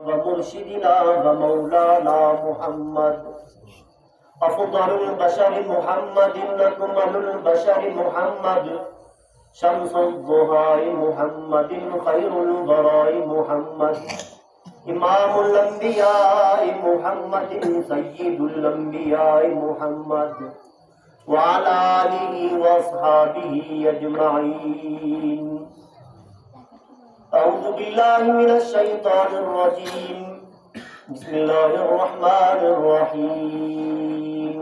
व मुर्शिदिना व मौलाना मुहम्मद अफ़ज़लुल बशर मुहम्मदिन अकमलुल बशर मुहम्मद शम्सुद्दुहाए मुहम्मदिन खैरुल बराए मुहम्मद इमामुल अंबियाए मुहम्मदिन सय्यिदुल अंबियाए मुहम्मद व अला आलिहि व अस्हाबिहि अजमईन। अऊज़ु बिल्लाहि मिनश शैतानिर रजीम। बिस्मिल्लाहिर रहमानिर रहीम।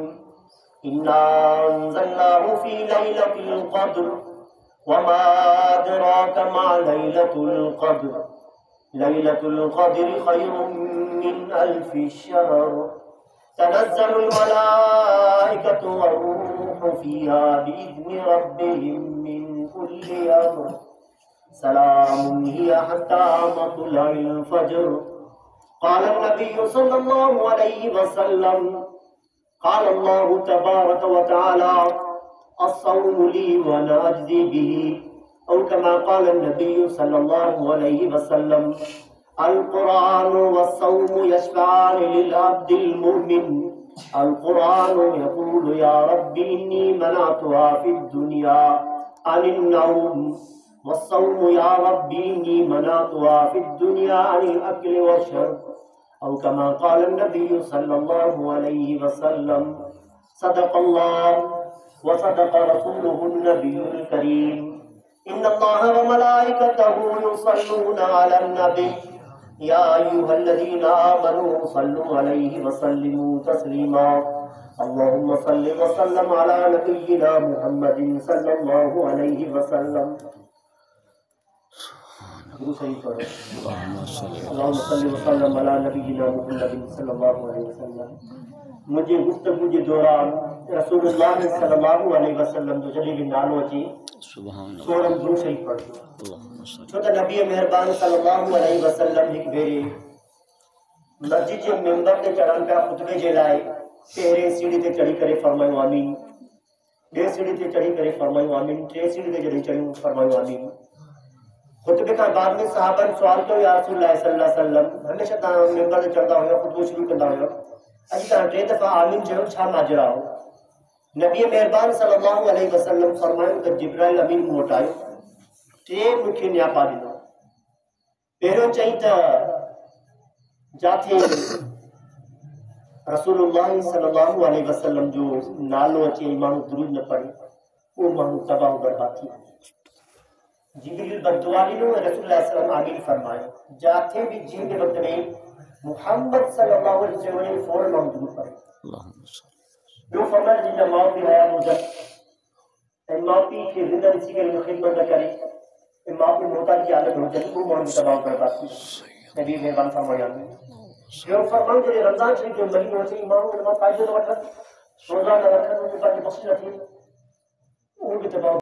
इन्ना अंज़लनाहु फी लैलतिल क़द्र वमा अदराका मा लैलतुल क़द्र लैलतुल क़द्रि खैरुम मिन अल्फि शहर तनज़्ज़लुल मलाइकतु वर्रूहु फ़ीहा बिइज़्नि रब्बिहिम मिन कुल्लि अम्र सलामुन हिय हत्ता मतलइल फ़ज्र। क़ाल नबी सल्लल्लाहु अलैहि वसल्लम क़ाल अल्लाहु तबारक व तआला अस्सौमु ली व अना अज्ज़ी बिही औ कमा क़ाल नबी सल्लल्लाहु अलैहि वसल्लम अल कुरानु वस्सौमु यशफ़अनि लिल अब्दिल मुमिन। अल कुरानु यक़ूलु या रब्बी इन्नी मनअतुहा फ़िद दुनिया अनिन नौम वस्सौमु या रब्बी इन्नी मनअतुहा फ़िद दुनिया अनिल अक्ल वश्शुर्ब औ कमा क़ाल नबी सल्लल्लाहु अलैहि वसल्लम सदक़ल्लाह व सदक़ रसूलुहुन नबियुल करीम। इन्नल्लाह व मलाइकतहु युसल्लूना अलन नबी या अय्युहल्लज़ीना आमनू सल्लु अलैहि व सल्लिमू तस्लीमा। अल्लाहुम्मा सल्लि व सल्लिम अला नबिय्यिना मुहम्मदिन सल्लल्लाहु अलैहि वसल्लम। गुरु सही पढ़ो। अल्लाहुम्मा सल्लि व सल्लिम अला नबिय्यिना मुहम्मदिन सल्लल्लाहु अलैहि वसल्लम। मुझे गुफ्तगू जे दौरान रसूलुल्लाह सल्लल्लाहु अलैहि वसल्लम जो जॾहिं बि नालो अचे सोरम गुरु सही पढ़ो। छो त नबी मेहरबान सल्लल्लाहु अलैहि वसल्लम हिकु भेरे मस्जिद जे मिंबर ते चढ़नि पिया ख़ुतबे जे लाइ। पहिरें सीढ़ी ते चढ़ी करे फरमायो आमीन, ॿिए सीढ़ी ते चढ़ी करे फरमायो आमीन, टे सीढ़ी ते जॾहिं चढ़ियूं फरमायो आमीन। ख़ुतबे खां बाद में सहाबन सवाल कयो या रसूलुल्लाह सल्लल्लाहु अलैहि वसल्लम हमेशह तव्हां मिंबर ते चढ़ंदा हुआ ख़ुतबो शुरू कंदा हुआ, अॼु तव्हां टे दफ़ा आमीन चयो, छा माजरा हो? नबी मेहरबान सल्लल्लाहु अलैहि वसल्लम फरमायो त जिब्राइल अमीन मूं वटि आयो, टे मूंखे न्यापा ॾिनो। पहिरियों चई त जाथे रसूलुल्लाह सल्लल्लाहु अलैहि वसल्लम जो नालो अचे माण्हू दुरूद न पढ़े उहो माण्हू तबाह बर्बाद थी वञे। जिब्रील बददुआ ॾिनो ऐं रसूलुल्लाह सल्लल्लाहु अलैहि वसल्लम आमीन फरमायो। जाथे भी जीअं जे वक़्त में मुहम्मद सल्लल्लाहु अलैहि वसल्लम चयो फौरन माण्हू दुरूद पढ़े। ॿियो फरमायो जिनजा माउ पीउ हयात हुजनि ऐं माउ पीउ खे ज़िंदा ॾिसी करे ख़िदमत न करे ऐं माउ पीउ मोहताज जी हालत हुजनि उहो माण्हू तबाह बर्बाद थी वञे। नबी महिरबानी फरमाया। ॿियो फरमायो जॾहिं रमज़ान शरीफ़ जो महीनो अचे माण्हू हुन मां फ़ाइदो न वठनि, रोज़ा न रखनि, उन्हनि पंहिंजी बख़्शिश न थिए, उहो बि तबाह